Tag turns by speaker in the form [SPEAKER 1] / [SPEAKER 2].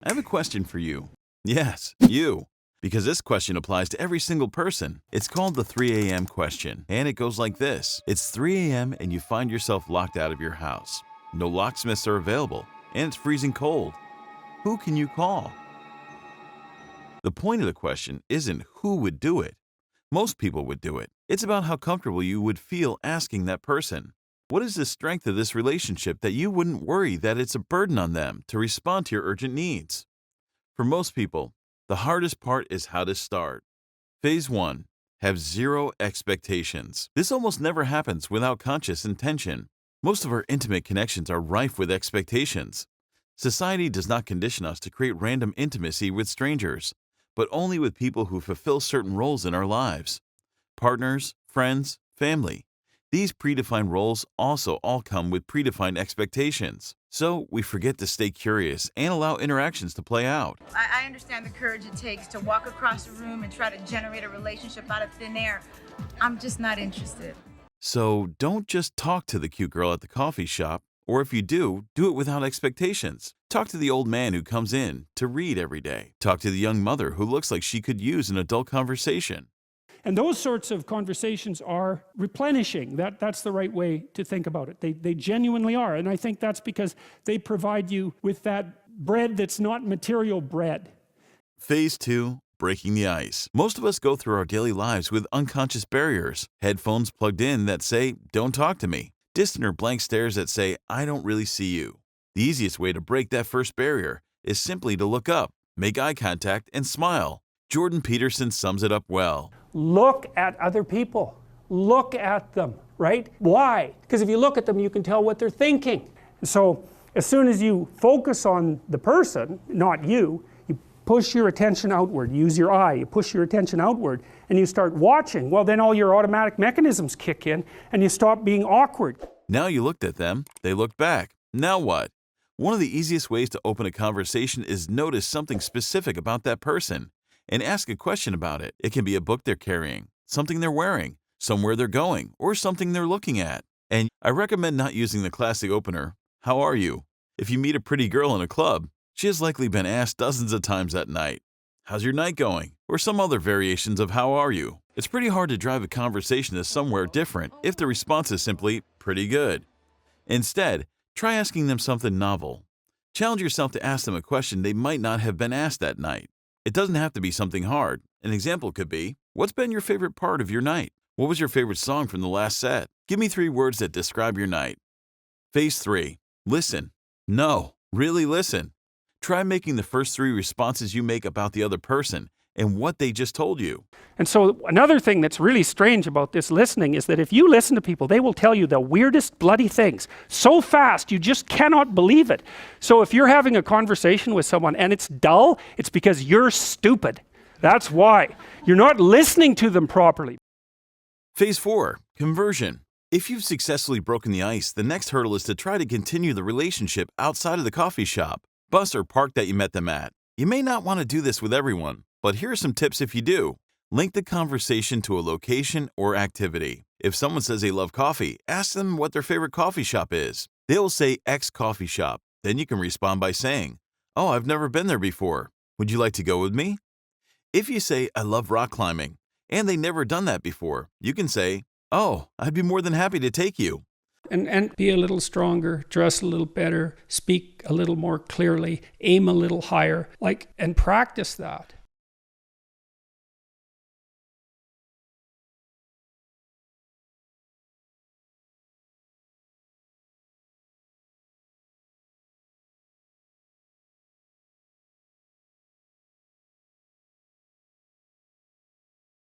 [SPEAKER 1] I have a question for you. Yes, you. Because this question applies to every single person. It's called the 3 a.m. question, and it goes like this. It's 3 a.m. and you find yourself locked out of your house. No locksmiths are available, and it's freezing cold. Who can you call? The point of the question isn't who would do it. Most people would do it. It's about how comfortable you would feel asking that person. What is the strength of this relationship that you wouldn't worry that it's a burden on them to respond to your urgent needs? For most people, the hardest part is how to start. Phase 1. Have zero expectations. This almost never happens without conscious intention. Most of our intimate connections are rife with expectations. Society does not condition us to create random intimacy with strangers, but only with people who fulfill certain roles in our lives. Partners, friends, family. These predefined roles also all come with predefined expectations. So we forget to stay curious and allow interactions to play out.
[SPEAKER 2] I understand the courage it takes to walk across a room and try to generate a relationship out of thin air. I'm just not interested.
[SPEAKER 1] So don't just talk to the cute girl at the coffee shop, or if you do it without expectations. Talk to the old man who comes in to read every day. Talk to the young mother who looks like she could use an adult conversation.
[SPEAKER 3] And those sorts of conversations are replenishing. That's the right way to think about it. They genuinely are. And I think that's because they provide you with that bread that's not material bread.
[SPEAKER 1] Phase 2, breaking the ice. Most of us go through our daily lives with unconscious barriers. Headphones plugged in that say, "Don't talk to me." Distant or blank stares that say, "I don't really see you." The easiest way to break that first barrier is simply to look up, make eye contact, and smile. Jordan Peterson sums it up well.
[SPEAKER 3] Look at other people. Look at them, right? Why? Because if you look at them, you can tell what they're thinking. So as soon as you focus on the person, not you, you push your attention outward. Use your eye. You push your attention outward and you start watching. Well, then all your automatic mechanisms kick in and you stop being awkward.
[SPEAKER 1] Now you looked at them, they looked back. Now what? One of the easiest ways to open a conversation is notice something specific about that person and ask a question about it. It can be a book they're carrying, something they're wearing, somewhere they're going, or something they're looking at. And I recommend not using the classic opener, "How are you?" If you meet a pretty girl in a club, she has likely been asked dozens of times that night, "How's your night going?" or some other variations of "How are you?" It's pretty hard to drive a conversation to somewhere different if the response is simply, "Pretty good." Instead, try asking them something novel. Challenge yourself to ask them a question they might not have been asked that night. It doesn't have to be something hard. An example could be, "What's been your favorite part of your night? What was your favorite song from the last set? Give me 3 words that describe your night." Phase 3. Listen. No, really listen. Try making the first 3 responses you make about the other person and what they just told you.
[SPEAKER 3] And so another thing that's really strange about this listening is that if you listen to people, they will tell you the weirdest bloody things so fast you just cannot believe it. So if you're having a conversation with someone and it's dull, it's because you're stupid. That's why. You're not listening to them properly.
[SPEAKER 1] Phase 4. Conversion. If you've successfully broken the ice, the next hurdle is to try to continue the relationship outside of the coffee shop, bus, or park that you met them at. You may not want to do this with everyone, but here are some tips if you do. Link the conversation to a location or activity. If someone says they love coffee, ask them what their favorite coffee shop is. They will say X coffee shop. Then you can respond by saying, "Oh, I've never been there before. Would you like to go with me?" If you say, "I love rock climbing," and they never done that before, you can say, "Oh, I'd be more than happy to take you."
[SPEAKER 3] And be a little stronger, dress a little better, speak a little more clearly, aim a little higher, and practice that.